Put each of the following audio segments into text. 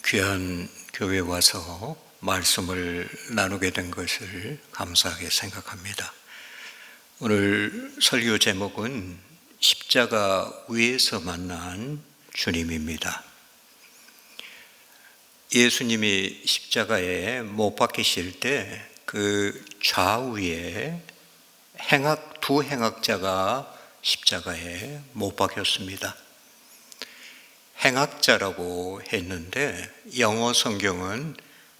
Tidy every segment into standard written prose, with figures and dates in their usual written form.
귀한 교회에 와서 말씀을 나누게 된 것을 감사하게 생각합니다. 오늘 설교 제목은 십자가 위에서 만난 주님입니다. 예수님이 십자가에 못 박히실 때 그 좌우에 두 행악자가 십자가에 못 박혔습니다. 행악자라고 했는데 영어 성경은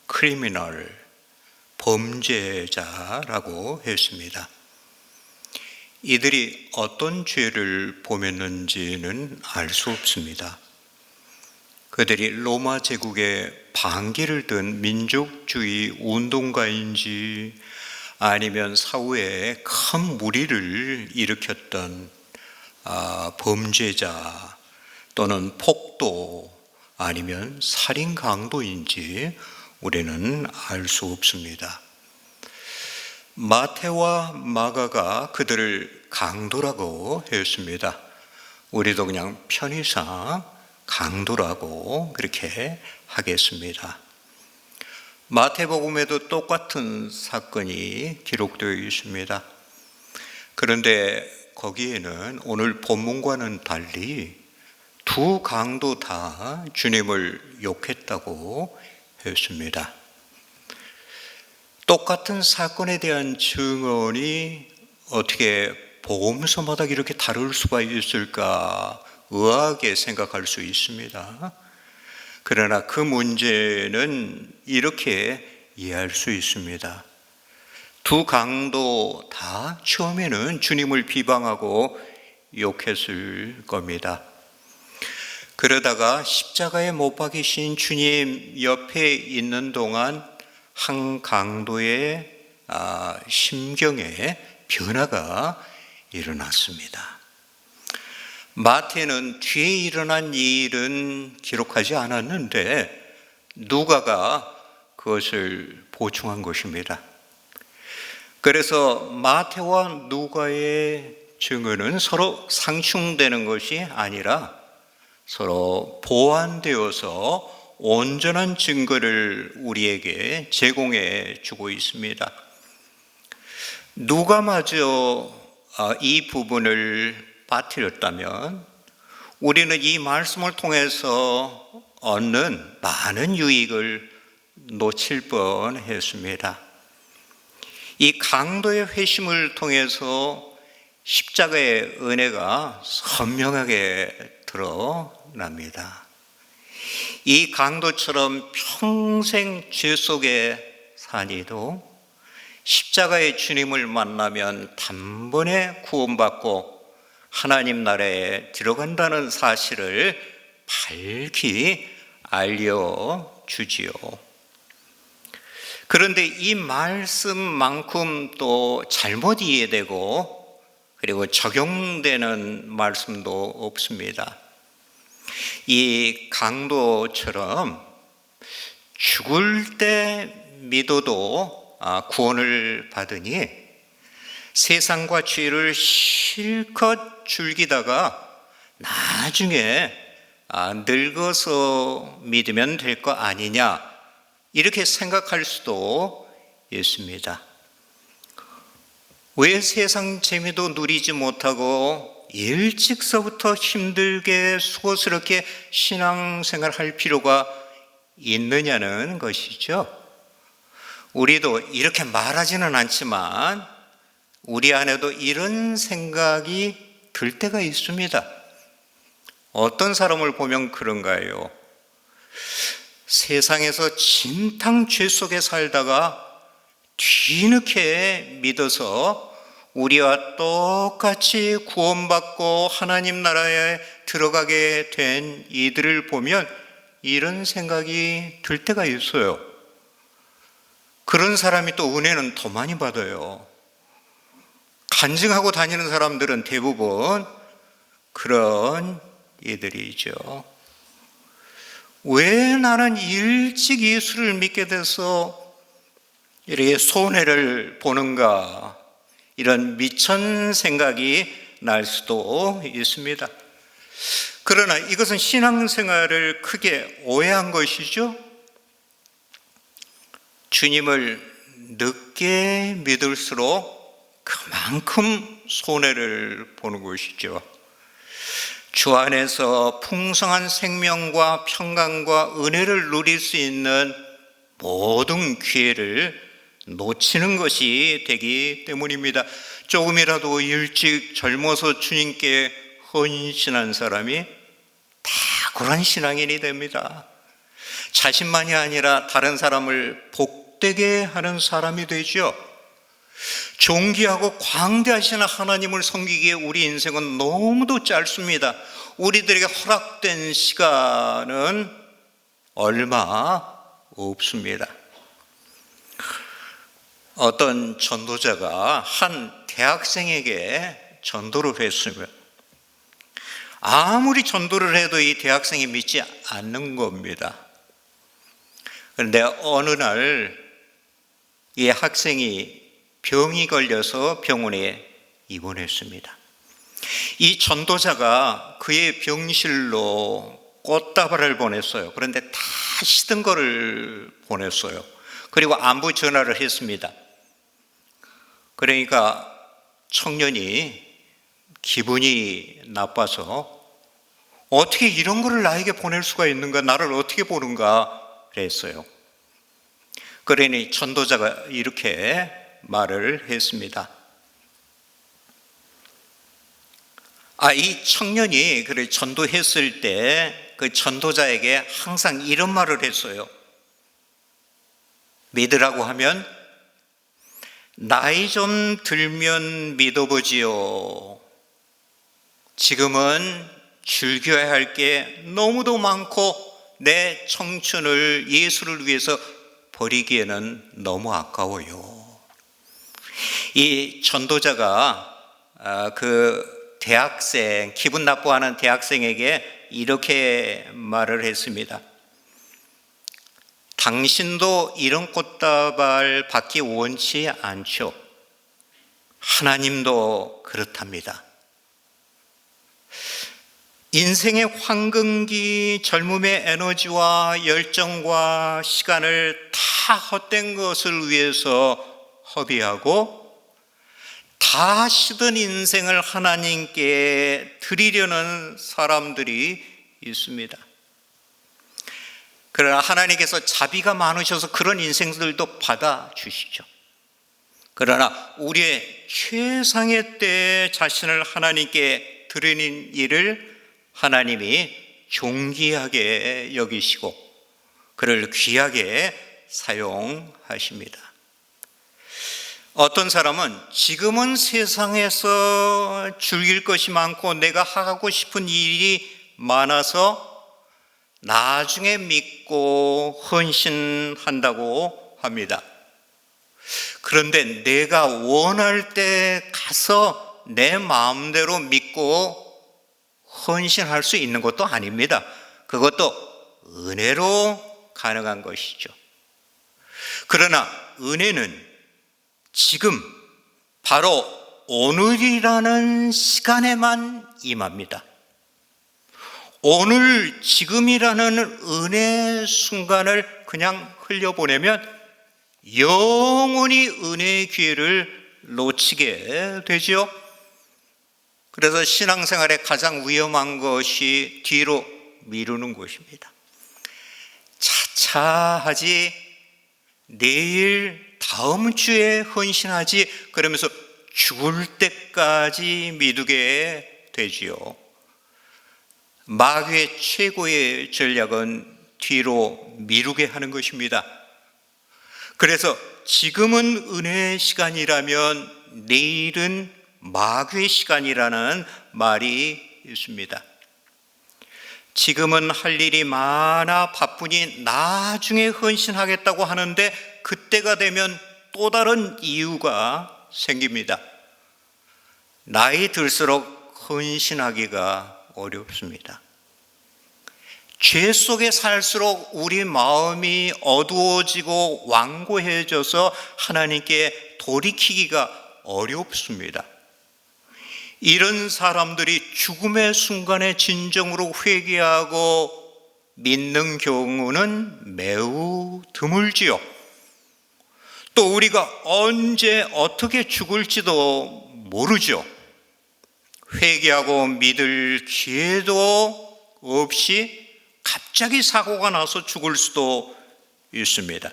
criminal, 범죄자라고 했습니다. 이들이 어떤 죄를 범했는지는 알 수 없습니다. 그들이 로마 제국의 반기를 든 민족주의 운동가인지 아니면 사후에 큰 무리를 일으켰던 범죄자 또는 폭도 아니면 살인 강도인지 우리는 알 수 없습니다. 마태와 마가가 그들을 강도라고 했습니다. 우리도 그냥 편의상 강도라고 그렇게 하겠습니다. 마태복음에도 똑같은 사건이 기록되어 있습니다. 그런데 거기에는 오늘 본문과는 달리 두 강도 다 주님을 욕했다고 했습니다. 똑같은 사건에 대한 증언이 어떻게 복음서마다 이렇게 다를 수가 있을까 의아하게 생각할 수 있습니다. 그러나 그 문제는 이렇게 이해할 수 있습니다. 두 강도 다 처음에는 주님을 비방하고 욕했을 겁니다. 그러다가 십자가에 못 박이신 주님 옆에 있는 동안 한 강도의 심경에 변화가 일어났습니다. 마태는 뒤에 일어난 일은 기록하지 않았는데 누가가 그것을 보충한 것입니다. 그래서 마태와 누가의 증언은 서로 상충되는 것이 아니라 서로 보완되어서 온전한 증거를 우리에게 제공해 주고 있습니다. 누가마저 이 부분을 빠뜨렸다면 우리는 이 말씀을 통해서 얻는 많은 유익을 놓칠 뻔했습니다. 이 강도의 회심을 통해서 십자가의 은혜가 선명하게 드러납니다. 이 강도처럼 평생 죄 속에 사니도 십자가의 주님을 만나면 단번에 구원받고 하나님 나라에 들어간다는 사실을 밝히 알려주지요. 그런데 이 말씀만큼 또 잘못 이해되고 그리고 적용되는 말씀도 없습니다. 이 강도처럼 죽을 때 믿어도 구원을 받으니 세상과 죄를 실컷 즐기다가 나중에 늙어서 믿으면 될 거 아니냐 이렇게 생각할 수도 있습니다. 왜 세상 재미도 누리지 못하고 일찍서부터 힘들게 수고스럽게 신앙생활할 필요가 있느냐는 것이죠. 우리도 이렇게 말하지는 않지만 우리 안에도 이런 생각이 들 때가 있습니다. 어떤 사람을 보면 그런가요? 세상에서 진탕 죄 속에 살다가 뒤늦게 믿어서 우리와 똑같이 구원받고 하나님 나라에 들어가게 된 이들을 보면 이런 생각이 들 때가 있어요. 그런 사람이 또 은혜는 더 많이 받아요. 간증하고 다니는 사람들은 대부분 그런 이들이죠. 왜 나는 일찍 예수를 믿게 돼서 이렇게 손해를 보는가, 이런 미천 생각이 날 수도 있습니다. 그러나 이것은 신앙생활을 크게 오해한 것이죠. 주님을 늦게 믿을수록 그만큼 손해를 보는 것이죠. 주 안에서 풍성한 생명과 평강과 은혜를 누릴 수 있는 모든 기회를 놓치는 것이 되기 때문입니다. 조금이라도 일찍 젊어서 주님께 헌신한 사람이 탁월한 신앙인이 됩니다. 자신만이 아니라 다른 사람을 복되게 하는 사람이 되죠. 존귀하고 광대하신 하나님을 섬기기에 우리 인생은 너무도 짧습니다. 우리들에게 허락된 시간은 얼마 없습니다. 어떤 전도자가 한 대학생에게 전도를 했으면 아무리 전도를 해도 이 대학생이 믿지 않는 겁니다. 그런데 어느 날 이 학생이 병이 걸려서 병원에 입원했습니다. 이 전도자가 그의 병실로 꽃다발을 보냈어요. 그런데 다 시든 거를 보냈어요. 그리고 안부 전화를 했습니다. 그러니까 청년이 기분이 나빠서 어떻게 이런 거를 나에게 보낼 수가 있는가, 나를 어떻게 보는가 그랬어요. 그러니 전도자가 이렇게 말을 했습니다. 이 청년이 그를 전도했을 때 그 전도자에게 항상 이런 말을 했어요. 믿으라고 하면 나이 좀 들면 믿어보지요. 지금은 즐겨야 할 게 너무도 많고 내 청춘을 예수를 위해서 버리기에는 너무 아까워요. 이 전도자가 그 대학생, 기분 나빠하는 대학생에게 이렇게 말을 했습니다. 당신도 이런 꽃다발 받기 원치 않죠. 하나님도 그렇답니다. 인생의 황금기, 젊음의 에너지와 열정과 시간을 다 헛된 것을 위해서 허비하고 다 시든 인생을 하나님께 드리려는 사람들이 있습니다. 그러나 하나님께서 자비가 많으셔서 그런 인생들도 받아주시죠. 그러나 우리의 최상의 때에 자신을 하나님께 드리는 일을 하나님이 존귀하게 여기시고 그를 귀하게 사용하십니다. 어떤 사람은 지금은 세상에서 즐길 것이 많고 내가 하고 싶은 일이 많아서 나중에 믿고 헌신한다고 합니다. 그런데 내가 원할 때 가서 내 마음대로 믿고 헌신할 수 있는 것도 아닙니다. 그것도 은혜로 가능한 것이죠. 그러나 은혜는 지금 바로 오늘이라는 시간에만 임합니다. 오늘 지금이라는 은혜 순간을 그냥 흘려보내면 영원히 은혜의 기회를 놓치게 되죠. 그래서 신앙생활의 가장 위험한 것이 뒤로 미루는 것입니다. 차차 하지, 내일 다음 주에 헌신하지 그러면서 죽을 때까지 미루게 되지요. 마귀의 최고의 전략은 뒤로 미루게 하는 것입니다. 그래서 지금은 은혜의 시간이라면 내일은 마귀의 시간이라는 말이 있습니다. 지금은 할 일이 많아 바쁘니 나중에 헌신하겠다고 하는데 그때가 되면 또 다른 이유가 생깁니다. 나이 들수록 헌신하기가 어렵습니다. 죄 속에 살수록 우리 마음이 어두워지고 완고해져서 하나님께 돌이키기가 어렵습니다. 이런 사람들이 죽음의 순간에 진정으로 회개하고 믿는 경우는 매우 드물지요. 또 우리가 언제 어떻게 죽을지도 모르죠. 회개하고 믿을 기회도 없이 갑자기 사고가 나서 죽을 수도 있습니다.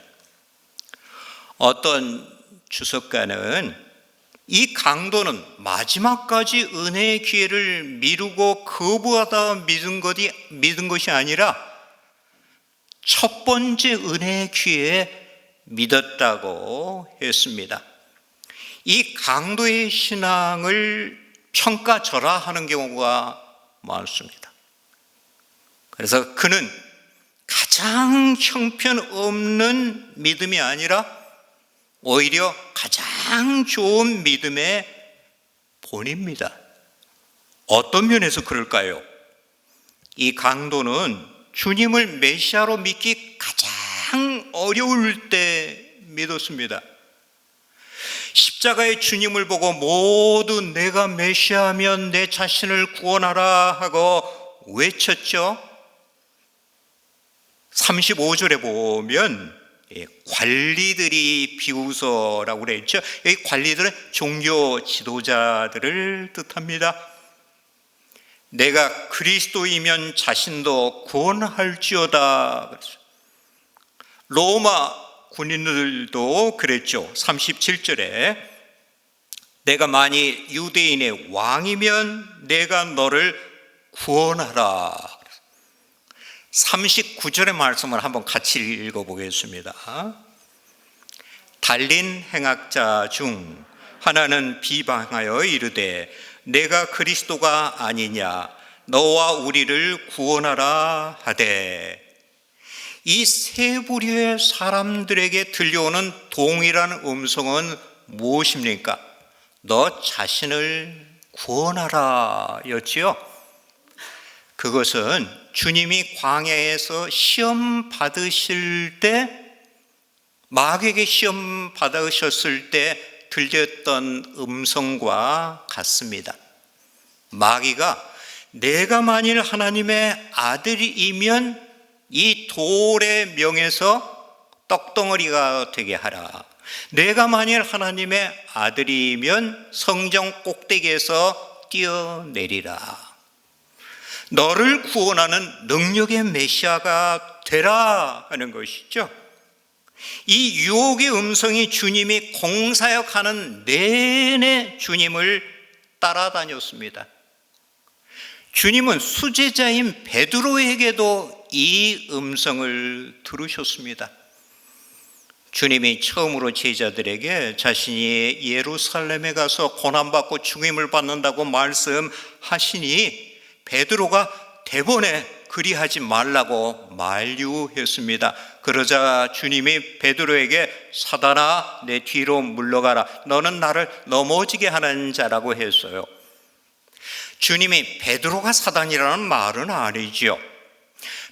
어떤 주석가는 이 강도는 마지막까지 은혜의 기회를 미루고 거부하다 믿은 것이 아니라 첫 번째 은혜의 기회에 믿었다고 했습니다. 이 강도의 신앙을 평가절하하는 경우가 많습니다. 그래서 그는 가장 형편없는 믿음이 아니라 오히려 가장 좋은 믿음의 본입니다. 어떤 면에서 그럴까요? 이 강도는 주님을 메시아로 믿기 가장 어려울 때 믿었습니다. 십자가의 주님을 보고 모두 내가 메시아면 내 자신을 구원하라 하고 외쳤죠. 35절에 보면 관리들이 비웃어라고 그랬죠. 이 관리들은 종교 지도자들을 뜻합니다. 내가 그리스도이면 자신도 구원할지어다. 로마 군인들도 그랬죠. 37절에 내가 만일 유대인의 왕이면 내가 너를 구원하라. 39절의 말씀을 한번 같이 읽어보겠습니다. 달린 행악자 중 하나는 비방하여 이르되 내가 그리스도가 아니냐 너와 우리를 구원하라 하되, 이 세 부류의 사람들에게 들려오는 동일한 음성은 무엇입니까? 너 자신을 구원하라 였지요. 그것은 주님이 광야에서 시험 받으실 때, 마귀에게 시험 받으셨을 때 들렸던 음성과 같습니다. 마귀가 내가 만일 하나님의 아들이면 이 돌의 명에서 떡덩어리가 되게 하라. 내가 만일 하나님의 아들이면 성전 꼭대기에서 뛰어내리라. 너를 구원하는 능력의 메시아가 되라 하는 것이죠. 이 유혹의 음성이 주님이 공사역하는 내내 주님을 따라다녔습니다. 주님은 수제자인 베드로에게도 이 음성을 들으셨습니다. 주님이 처음으로 제자들에게 자신이 예루살렘에 가서 고난받고 죽임을 받는다고 말씀하시니 베드로가 대번에 그리하지 말라고 만류했습니다. 그러자 주님이 베드로에게 사단아 내 뒤로 물러가라. 너는 나를 넘어지게 하는 자라고 했어요. 주님이 베드로가 사단이라는 말은 아니지요.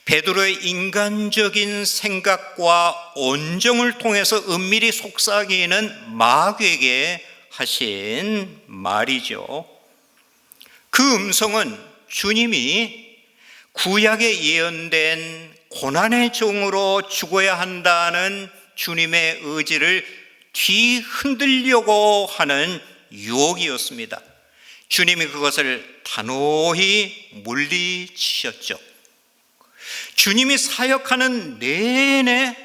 베드로의 인간적인 생각과 온정을 통해서 은밀히 속삭이는 마귀에게 하신 말이죠. 그 음성은 주님이 구약에 예언된 고난의 종으로 죽어야 한다는 주님의 의지를 뒤흔들려고 하는 유혹이었습니다. 주님이 그것을 단호히 물리치셨죠. 주님이 사역하는 내내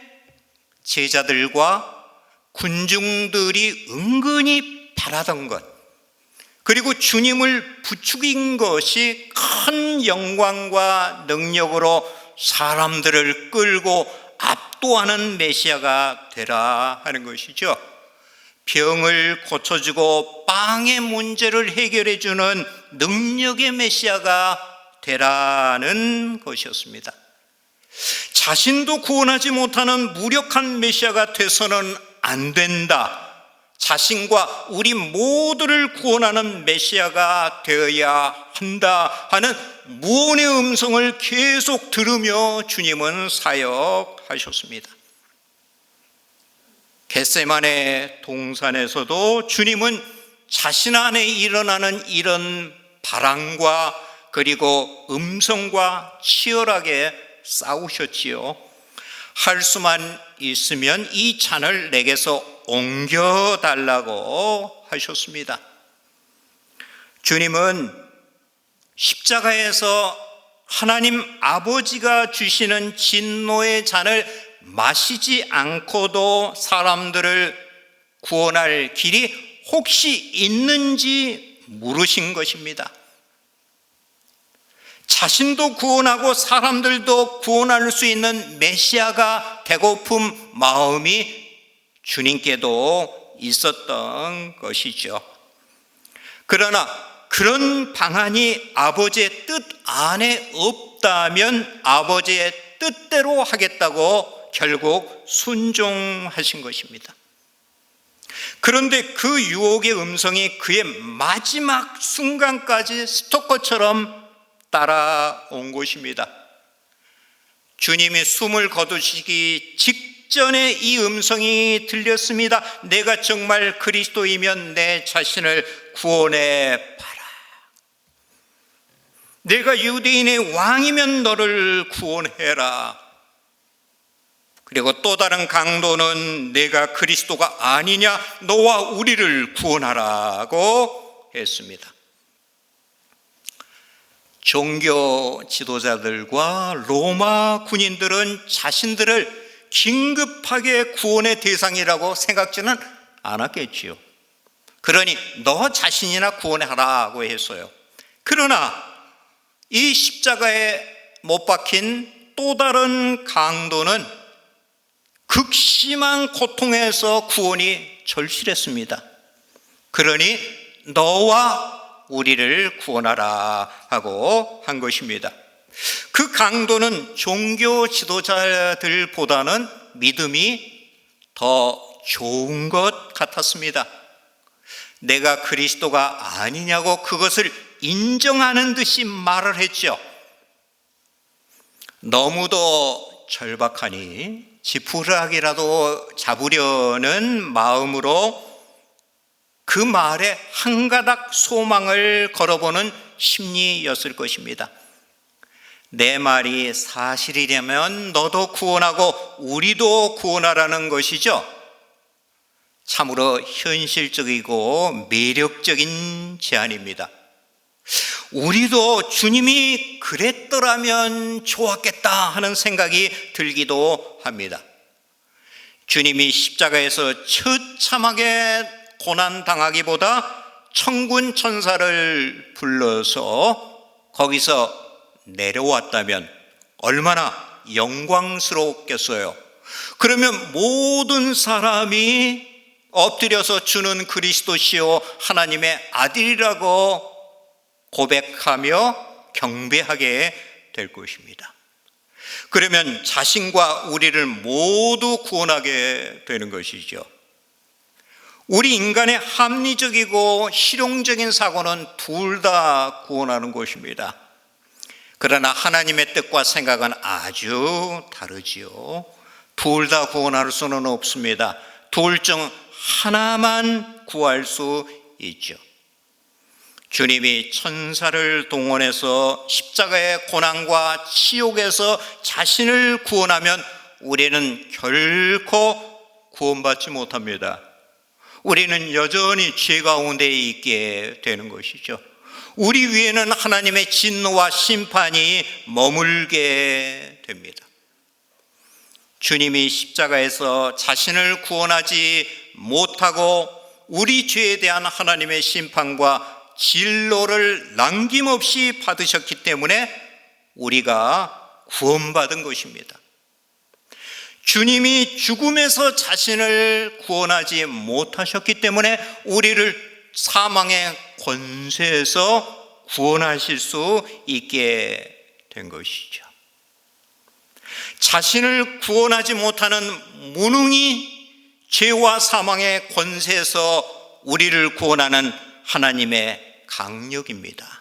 제자들과 군중들이 은근히 바라던 것, 그리고 주님을 부추긴 것이 큰 영광과 능력으로 사람들을 끌고 압도하는 메시아가 되라 하는 것이죠. 병을 고쳐주고 빵의 문제를 해결해주는 능력의 메시아가 되라는 것이었습니다. 자신도 구원하지 못하는 무력한 메시아가 돼서는 안 된다. 자신과 우리 모두를 구원하는 메시아가 되어야 한다 하는 무언의 음성을 계속 들으며 주님은 사역하셨습니다. 겟세마네 동산에서도 주님은 자신 안에 일어나는 이런 바람과 그리고 음성과 치열하게 싸우셨지요. 할 수만 있으면 이 잔을 내게서 옮겨달라고 하셨습니다. 주님은 십자가에서 하나님 아버지가 주시는 진노의 잔을 마시지 않고도 사람들을 구원할 길이 혹시 있는지 물으신 것입니다. 자신도 구원하고 사람들도 구원할 수 있는 메시아가 되고픈 마음이 주님께도 있었던 것이죠. 그러나 그런 방안이 아버지의 뜻 안에 없다면 아버지의 뜻대로 하겠다고 결국 순종하신 것입니다. 그런데 그 유혹의 음성이 그의 마지막 순간까지 스토커처럼 따라온 것입니다. 주님이 숨을 거두시기 직전에 이 음성이 들렸습니다. 내가 정말 그리스도이면 내 자신을 구원해 봐라. 내가 유대인의 왕이면 너를 구원해라. 그리고 또 다른 강도는 내가 그리스도가 아니냐, 너와 우리를 구원하라고 했습니다. 종교 지도자들과 로마 군인들은 자신들을 긴급하게 구원의 대상이라고 생각지는 않았겠지요. 그러니 너 자신이나 구원하라고 했어요. 그러나 이 십자가에 못 박힌 또 다른 강도는 극심한 고통에서 구원이 절실했습니다. 그러니 너와 우리를 구원하라 하고 한 것입니다. 그 강도는 종교 지도자들보다는 믿음이 더 좋은 것 같았습니다. 내가 그리스도가 아니냐고 그것을 인정하는 듯이 말을 했죠. 너무도 절박하니 지푸라기라도 잡으려는 마음으로 그 말에 한 가닥 소망을 걸어보는 심리였을 것입니다. 내 말이 사실이라면 너도 구원하고 우리도 구원하라는 것이죠. 참으로 현실적이고 매력적인 제안입니다. 우리도 주님이 그랬더라면 좋았겠다 하는 생각이 들기도 합니다. 주님이 십자가에서 처참하게 고난당하기보다 천군 천사를 불러서 거기서 내려왔다면 얼마나 영광스러웠겠어요. 그러면 모든 사람이 엎드려서 주는 그리스도시요 하나님의 아들이라고 고백하며 경배하게 될 것입니다. 그러면 자신과 우리를 모두 구원하게 되는 것이죠. 우리 인간의 합리적이고 실용적인 사고는 둘 다 구원하는 것입니다. 그러나 하나님의 뜻과 생각은 아주 다르지요. 둘 다 구원할 수는 없습니다. 둘 중 하나만 구할 수 있죠. 주님이 천사를 동원해서 십자가의 고난과 치욕에서 자신을 구원하면 우리는 결코 구원받지 못합니다. 우리는 여전히 죄 가운데 있게 되는 것이죠. 우리 위에는 하나님의 진노와 심판이 머물게 됩니다. 주님이 십자가에서 자신을 구원하지 못하고 우리 죄에 대한 하나님의 심판과 진노를 남김없이 받으셨기 때문에 우리가 구원받은 것입니다. 주님이 죽음에서 자신을 구원하지 못하셨기 때문에 우리를 사망의 권세에서 구원하실 수 있게 된 것이죠. 자신을 구원하지 못하는 무능이 죄와 사망의 권세에서 우리를 구원하는 하나님의 강력입니다.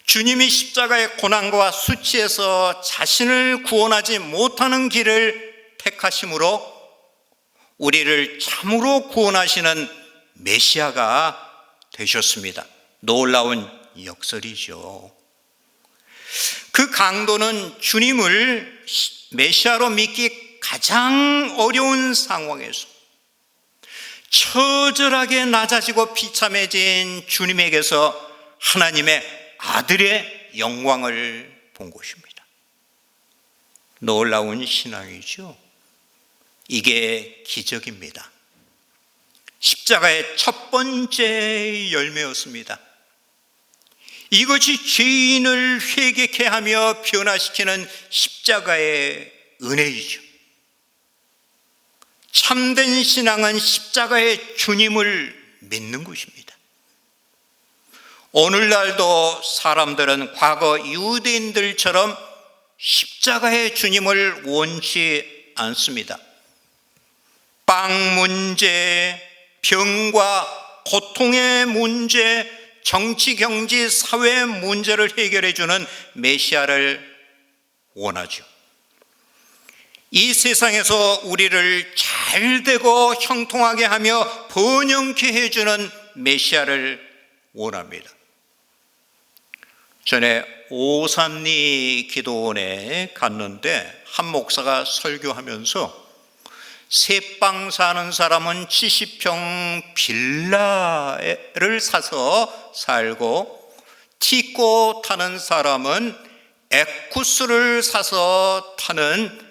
주님이 십자가의 고난과 수치에서 자신을 구원하지 못하는 길을 택하심으로 우리를 참으로 구원하시는 메시아가 되셨습니다. 놀라운 역설이죠. 그 강도는 주님을 메시아로 믿기 가장 어려운 상황에서 처절하게 낮아지고 비참해진 주님에게서 하나님의 아들의 영광을 본 것입니다. 놀라운 신앙이죠. 이게 기적입니다. 십자가의 첫 번째 열매였습니다. 이것이 죄인을 회개케 하며 변화시키는 십자가의 은혜이죠. 참된 신앙은 십자가의 주님을 믿는 것입니다. 오늘날도 사람들은 과거 유대인들처럼 십자가의 주님을 원치 않습니다. 빵 문제, 병과 고통의 문제, 정치, 경제, 사회 문제를 해결해주는 메시아를 원하죠. 이 세상에서 우리를 잘되고 형통하게 하며 번영케 해주는 메시아를 원합니다. 전에 오산리 기도원에 갔는데 한 목사가 설교하면서 새빵 사는 사람은 70평 빌라를 사서 살고 티꼬 타는 사람은 에쿠스를 사서 타는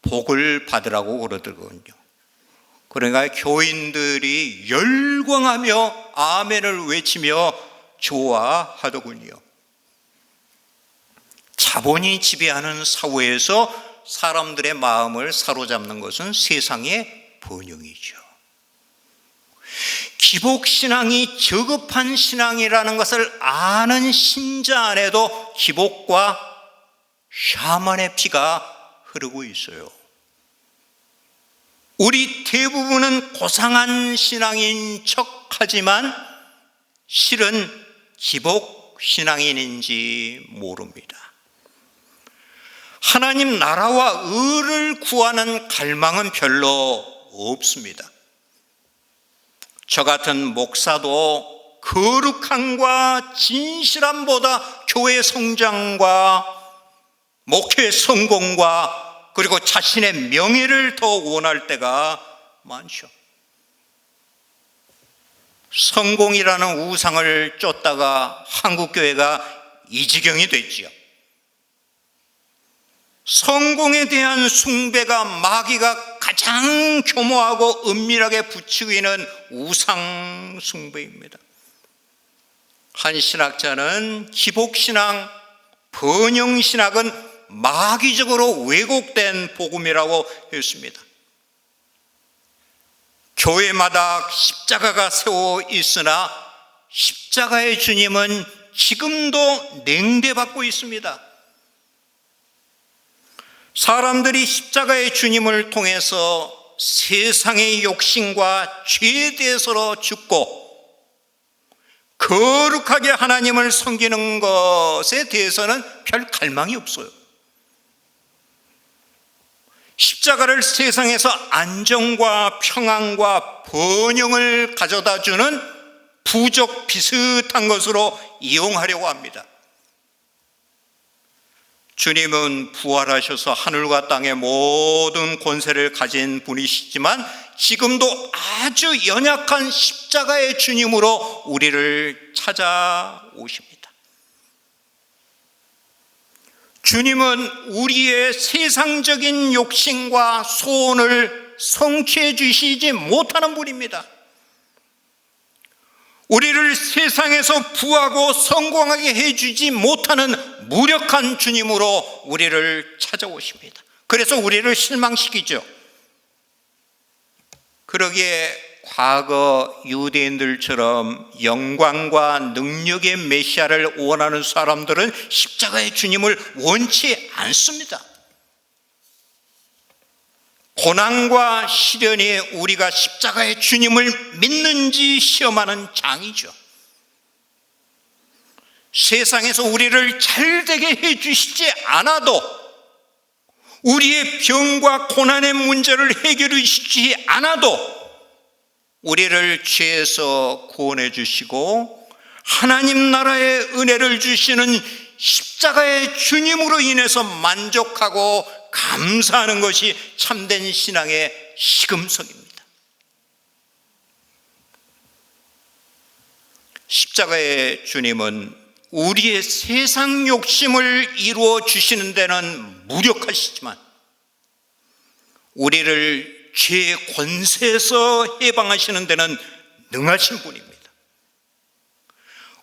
복을 받으라고 그러더군요. 그러니까 교인들이 열광하며 아멘을 외치며 좋아하더군요. 자본이 지배하는 사회에서 사람들의 마음을 사로잡는 것은 세상의 번영이죠. 기복신앙이 저급한 신앙이라는 것을 아는 신자 안에도 기복과 샤만의 피가 흐르고 있어요. 우리 대부분은 고상한 신앙인 척하지만 실은 기복신앙인인지 모릅니다. 하나님 나라와 의를 구하는 갈망은 별로 없습니다. 저 같은 목사도 거룩함과 진실함보다 교회 성장과 목회 성공과 그리고 자신의 명예를 더 원할 때가 많죠. 성공이라는 우상을 쫓다가 한국교회가 이 지경이 됐지요. 성공에 대한 숭배가 마귀가 가장 교모하고 은밀하게 부추기고 있는 우상 숭배입니다. 한 신학자는 기복신앙, 번영신학은 마귀적으로 왜곡된 복음이라고 했습니다. 교회마다 십자가가 세워 있으나 십자가의 주님은 지금도 냉대받고 있습니다. 사람들이 십자가의 주님을 통해서 세상의 욕심과 죄에 대해서 죽고 거룩하게 하나님을 섬기는 것에 대해서는 별 갈망이 없어요. 십자가를 세상에서 안정과 평안과 번영을 가져다 주는 부적 비슷한 것으로 이용하려고 합니다. 주님은 부활하셔서 하늘과 땅의 모든 권세를 가진 분이시지만 지금도 아주 연약한 십자가의 주님으로 우리를 찾아오십니다. 주님은 우리의 세상적인 욕심과 소원을 성취해 주시지 못하는 분입니다. 우리를 세상에서 부하고 성공하게 해주지 못하는 무력한 주님으로 우리를 찾아오십니다. 그래서 우리를 실망시키죠. 그러기에 과거 유대인들처럼 영광과 능력의 메시아를 원하는 사람들은 십자가의 주님을 원치 않습니다. 고난과 시련이 우리가 십자가의 주님을 믿는지 시험하는 장이죠. 세상에서 우리를 잘되게 해주시지 않아도 우리의 병과 고난의 문제를 해결해 주시지 않아도 우리를 죄에서 구원해 주시고 하나님 나라의 은혜를 주시는 십자가의 주님으로 인해서 만족하고 감사하는 것이 참된 신앙의 시금석입니다. 십자가의 주님은 우리의 세상 욕심을 이루어 주시는 데는 무력하시지만 우리를 죄의 권세에서 해방하시는 데는 능하신 분입니다.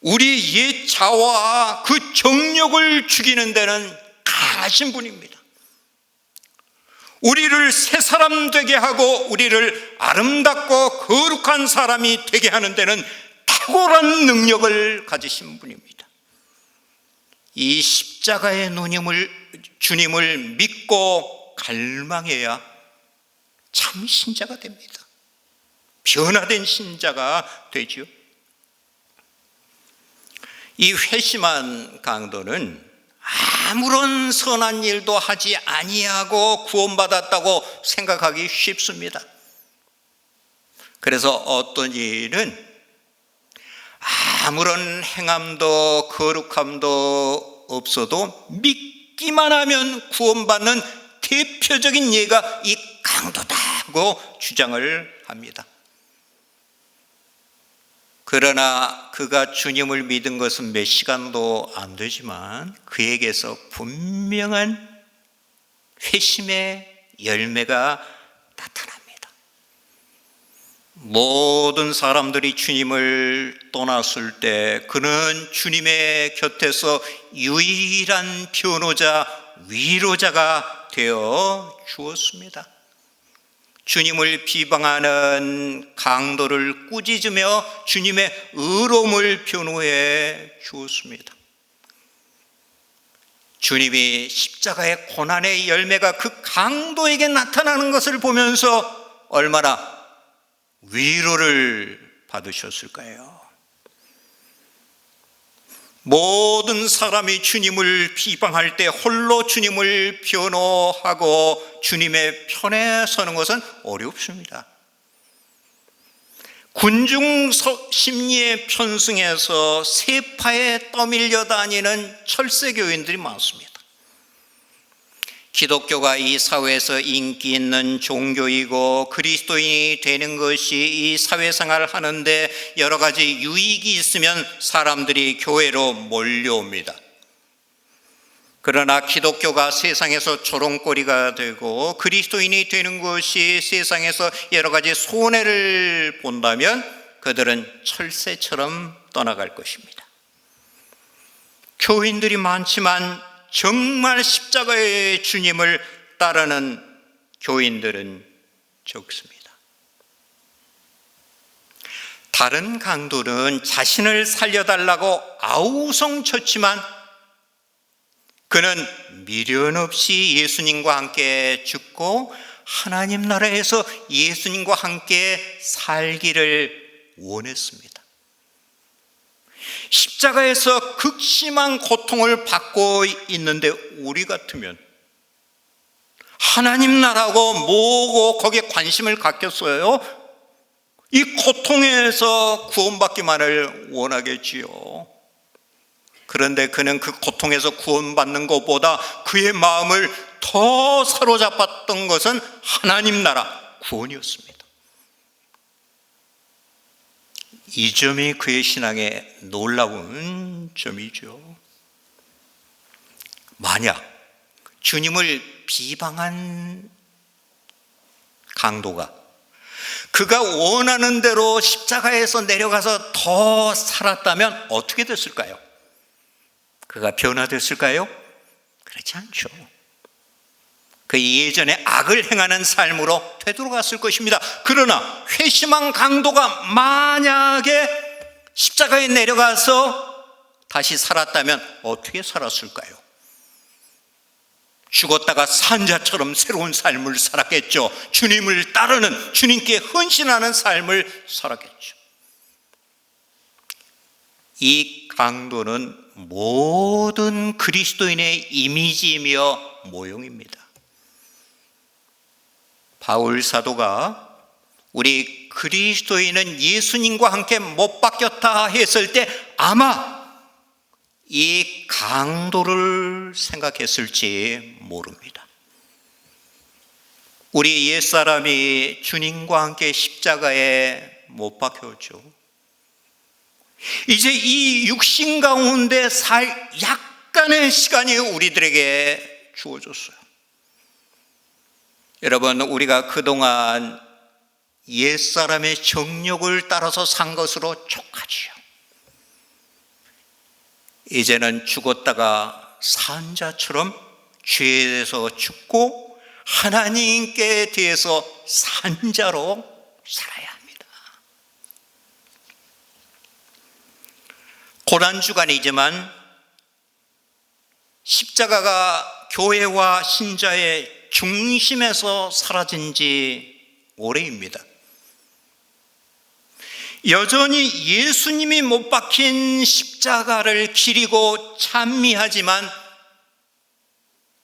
우리 옛 자와 그 정욕을 죽이는 데는 강하신 분입니다. 우리를 새 사람 되게 하고 우리를 아름답고 거룩한 사람이 되게 하는 데는 탁월한 능력을 가지신 분입니다. 이 십자가의 주님을 믿고 갈망해야 참 신자가 됩니다. 변화된 신자가 되죠. 이 회심한 강도는 아무런 선한 일도 하지 아니하고 구원받았다고 생각하기 쉽습니다. 그래서 어떤 일은 아무런 행함도 거룩함도 없어도 믿기만 하면 구원받는 대표적인 예가 이 강도다고 주장을 합니다. 그러나 그가 주님을 믿은 것은 몇 시간도 안 되지만 그에게서 분명한 회심의 열매가 나타납니다. 모든 사람들이 주님을 떠났을 때 그는 주님의 곁에서 유일한 변호자, 위로자가 되어 주었습니다. 주님을 비방하는 강도를 꾸짖으며 주님의 의로움을 변호해 주었습니다. 주님이 십자가의 고난의 열매가 그 강도에게 나타나는 것을 보면서 얼마나 위로를 받으셨을까요? 모든 사람이 주님을 비방할 때 홀로 주님을 변호하고 주님의 편에 서는 것은 어렵습니다. 군중 심리에 편승해서 세파에 떠밀려 다니는 철새교인들이 많습니다. 기독교가 이 사회에서 인기 있는 종교이고 그리스도인이 되는 것이 이 사회생활을 하는데 여러 가지 유익이 있으면 사람들이 교회로 몰려옵니다. 그러나 기독교가 세상에서 조롱거리가 되고 그리스도인이 되는 것이 세상에서 여러 가지 손해를 본다면 그들은 철새처럼 떠나갈 것입니다. 교인들이 많지만 정말 십자가의 주님을 따르는 교인들은 적습니다. 다른 강도는 자신을 살려달라고 아우성쳤지만 그는 미련 없이 예수님과 함께 죽고 하나님 나라에서 예수님과 함께 살기를 원했습니다. 십자가에서 극심한 고통을 받고 있는데 우리 같으면 하나님 나라고 뭐고 거기에 관심을 갖겠어요? 이 고통에서 구원받기만을 원하겠지요. 그런데 그는 그 고통에서 구원받는 것보다 그의 마음을 더 사로잡았던 것은 하나님 나라 구원이었습니다. 이 점이 그의 신앙의 놀라운 점이죠. 만약 주님을 비방한 강도가 그가 원하는 대로 십자가에서 내려가서 더 살았다면 어떻게 됐을까요? 그가 변화됐을까요? 그렇지 않죠. 그 예전에 악을 행하는 삶으로 되돌아갔을 것입니다. 그러나 회심한 강도가 만약에 십자가에 내려가서 다시 살았다면 어떻게 살았을까요? 죽었다가 산 자처럼 새로운 삶을 살았겠죠. 주님을 따르는, 주님께 헌신하는 삶을 살았겠죠. 이 강도는 모든 그리스도인의 이미지이며 모형입니다. 바울 사도가 우리 그리스도인은 예수님과 함께 못 박혔다 했을 때 아마 이 강도를 생각했을지 모릅니다. 우리 옛사람이 주님과 함께 십자가에 못 박혔죠. 이제 이 육신 가운데 살 약간의 시간이 우리들에게 주어졌어요. 여러분, 우리가 그동안 옛사람의 정욕을 따라서 산 것으로 족하지요. 이제는 죽었다가 산 자처럼 죄에 대해서 죽고 하나님께 대해서 산 자로 살아야 합니다. 고난주간이지만 십자가가 교회와 신자의 중심에서 사라진 지 오래입니다. 여전히 예수님이 못 박힌 십자가를 기리고 찬미하지만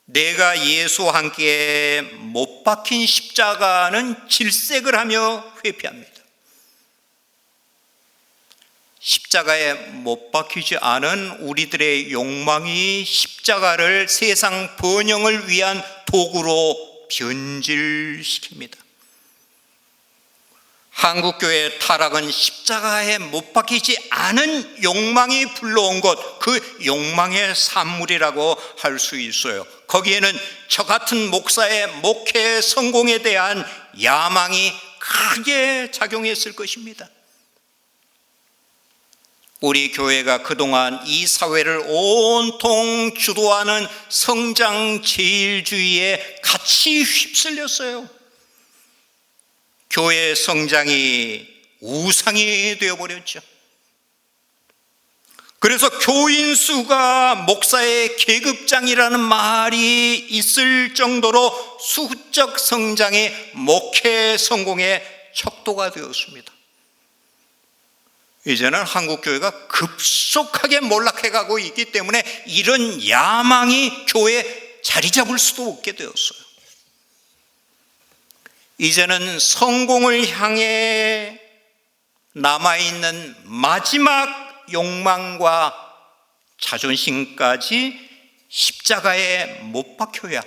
내가 예수와 함께 못 박힌 십자가는 질색을 하며 회피합니다. 십자가에 못 박히지 않은 우리들의 욕망이 십자가를 세상 번영을 위한 도구로 변질시킵니다. 한국교회의 타락은 십자가에 못 박히지 않은 욕망이 불러온 것, 그 욕망의 산물이라고 할 수 있어요. 거기에는 저 같은 목사의 목회 성공에 대한 야망이 크게 작용했을 것입니다. 우리 교회가 그동안 이 사회를 온통 주도하는 성장 제일주의에 같이 휩쓸렸어요. 교회의 성장이 우상이 되어버렸죠. 그래서 교인 수가 목사의 계급장이라는 말이 있을 정도로 수적 성장이 목회 성공의 척도가 되었습니다. 이제는 한국교회가 급속하게 몰락해가고 있기 때문에 이런 야망이 교회에 자리 잡을 수도 없게 되었어요. 이제는 성공을 향해 남아있는 마지막 욕망과 자존심까지 십자가에 못 박혀야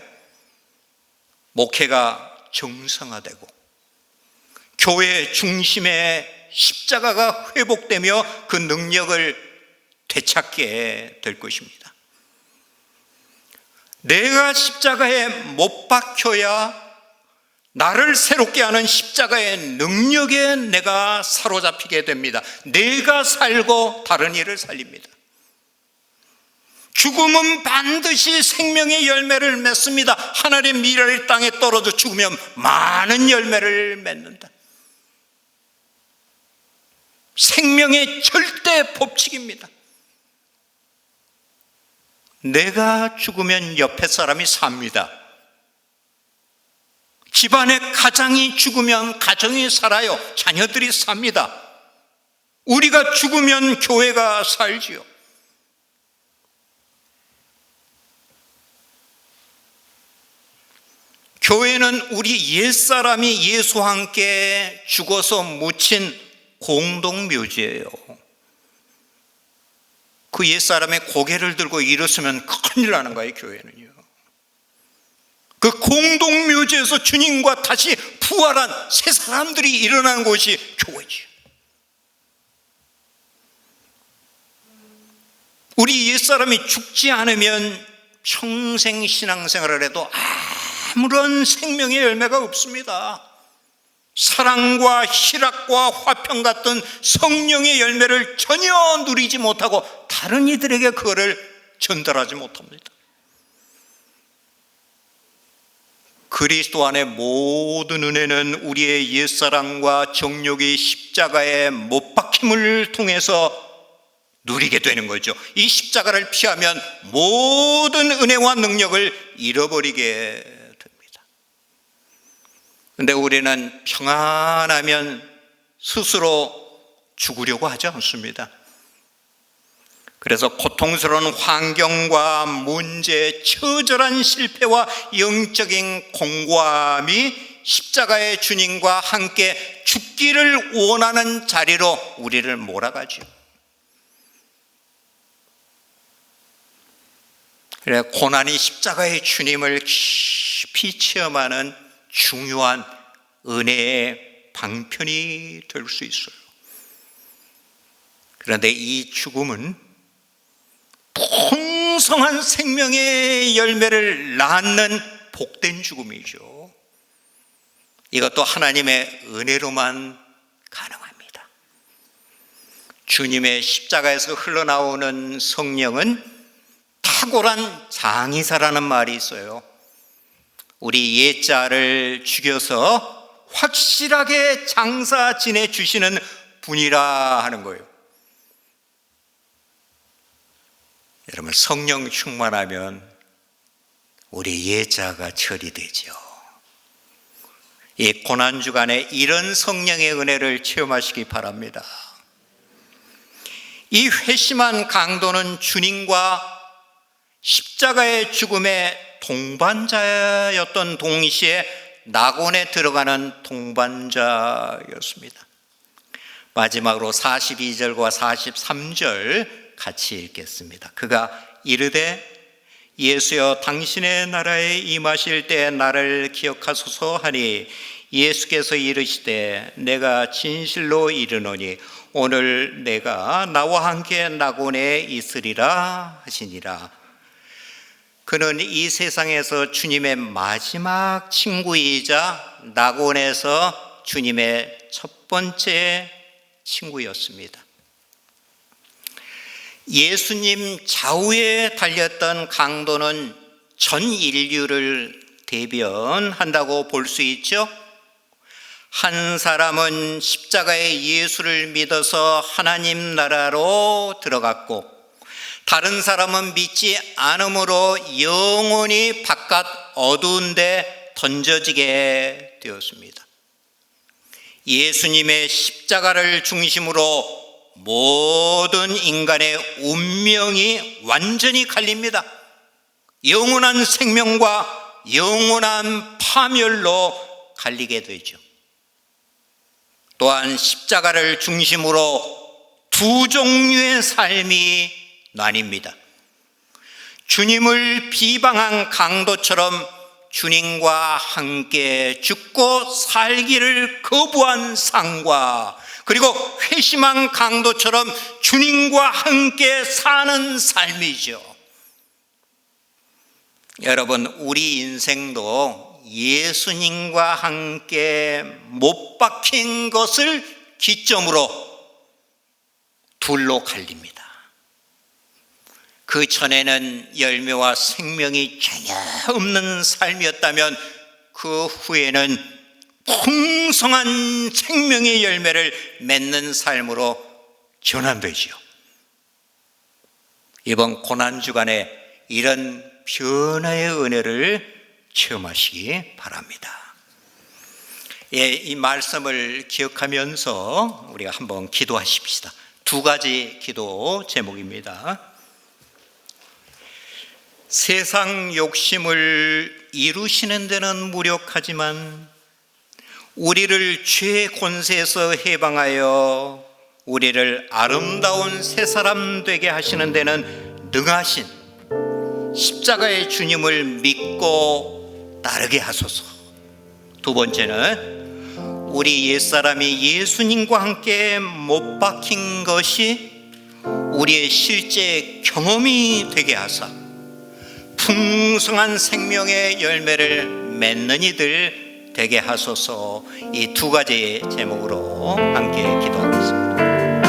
목회가 정상화되고 교회 중심의 십자가가 회복되며 그 능력을 되찾게 될 것입니다. 내가 십자가에 못 박혀야 나를 새롭게 하는 십자가의 능력에 내가 사로잡히게 됩니다. 내가 살고 다른 이를 살립니다. 죽음은 반드시 생명의 열매를 맺습니다. 하늘의 미랄이 땅에 떨어져 죽으면 많은 열매를 맺는다. 생명의 절대 법칙입니다. 내가 죽으면 옆에 사람이 삽니다. 집안의 가장이 죽으면 가정이 살아요. 자녀들이 삽니다. 우리가 죽으면 교회가 살지요. 교회는 우리 옛사람이 예수와 함께 죽어서 묻힌 공동묘지예요. 그 옛사람의 고개를 들고 일었으면 큰일 나는 거예요, 교회는요. 그 공동묘지에서 주님과 다시 부활한 새 사람들이 일어나는 곳이 교회지요. 우리 옛사람이 죽지 않으면 평생 신앙생활을 해도 아무런 생명의 열매가 없습니다. 사랑과 희락과 화평 같은 성령의 열매를 전혀 누리지 못하고 다른 이들에게 그거를 전달하지 못합니다. 그리스도 안의 모든 은혜는 우리의 옛사랑과 정욕이 십자가에 못 박힘을 통해서 누리게 되는 거죠. 이 십자가를 피하면 모든 은혜와 능력을 잃어버리게 됩니다. 그런데 우리는 평안하면 스스로 죽으려고 하지 않습니다. 그래서 고통스러운 환경과 문제, 처절한 실패와 영적인 공고함이 십자가의 주님과 함께 죽기를 원하는 자리로 우리를 몰아가죠. 그래, 고난이 십자가의 주님을 깊이 체험하는 중요한 은혜의 방편이 될 수 있어요. 그런데 이 죽음은 풍성한 생명의 열매를 낳는 복된 죽음이죠. 이것도 하나님의 은혜로만 가능합니다. 주님의 십자가에서 흘러나오는 성령은 탁월한 장의사라는 말이 있어요. 우리 옛자를 죽여서 확실하게 장사 지내주시는 분이라 하는 거예요. 여러분, 성령 충만하면 우리 옛자가 처리되죠. 이 고난주간에 이런 성령의 은혜를 체험하시기 바랍니다. 이 회심한 강도는 주님과 십자가의 죽음의 동반자였던 동시에 낙원에 들어가는 동반자였습니다. 마지막으로 42절과 43절 같이 읽겠습니다. 그가 이르되 예수여 당신의 나라에 임하실 때 나를 기억하소서 하니 예수께서 이르시되 내가 진실로 이르노니 오늘 내가 나와 함께 낙원에 있으리라 하시니라. 그는 이 세상에서 주님의 마지막 친구이자 낙원에서 주님의 첫 번째 친구였습니다. 예수님 좌우에 달렸던 강도는 전 인류를 대변한다고 볼 수 있죠. 한 사람은 십자가의 예수를 믿어서 하나님 나라로 들어갔고, 다른 사람은 믿지 않음으로 영원히 바깥 어두운 데 던져지게 되었습니다. 예수님의 십자가를 중심으로 모든 인간의 운명이 완전히 갈립니다. 영원한 생명과 영원한 파멸로 갈리게 되죠. 또한 십자가를 중심으로 두 종류의 삶이 나뉩니다. 주님을 비방한 강도처럼 주님과 함께 죽고 살기를 거부한 상과, 그리고 회심한 강도처럼 주님과 함께 사는 삶이죠. 여러분, 우리 인생도 예수님과 함께 못 박힌 것을 기점으로 둘로 갈립니다. 그 전에는 열매와 생명이 전혀 없는 삶이었다면 그 후에는 풍성한 생명의 열매를 맺는 삶으로 전환되지요. 이번 고난주간에 이런 변화의 은혜를 체험하시기 바랍니다. 예, 이 말씀을 기억하면서 우리가 한번 기도하십시다. 두 가지 기도 제목입니다. 세상 욕심을 이루시는 데는 무력하지만 우리를 죄의 권세에서 해방하여 우리를 아름다운 새 사람 되게 하시는 데는 능하신 십자가의 주님을 믿고 따르게 하소서. 두 번째는 우리 옛사람이 예수님과 함께 못 박힌 것이 우리의 실제 경험이 되게 하사 풍성한 생명의 열매를 맺는 이들 되게 하소서. 이 두 가지 제목으로 함께 기도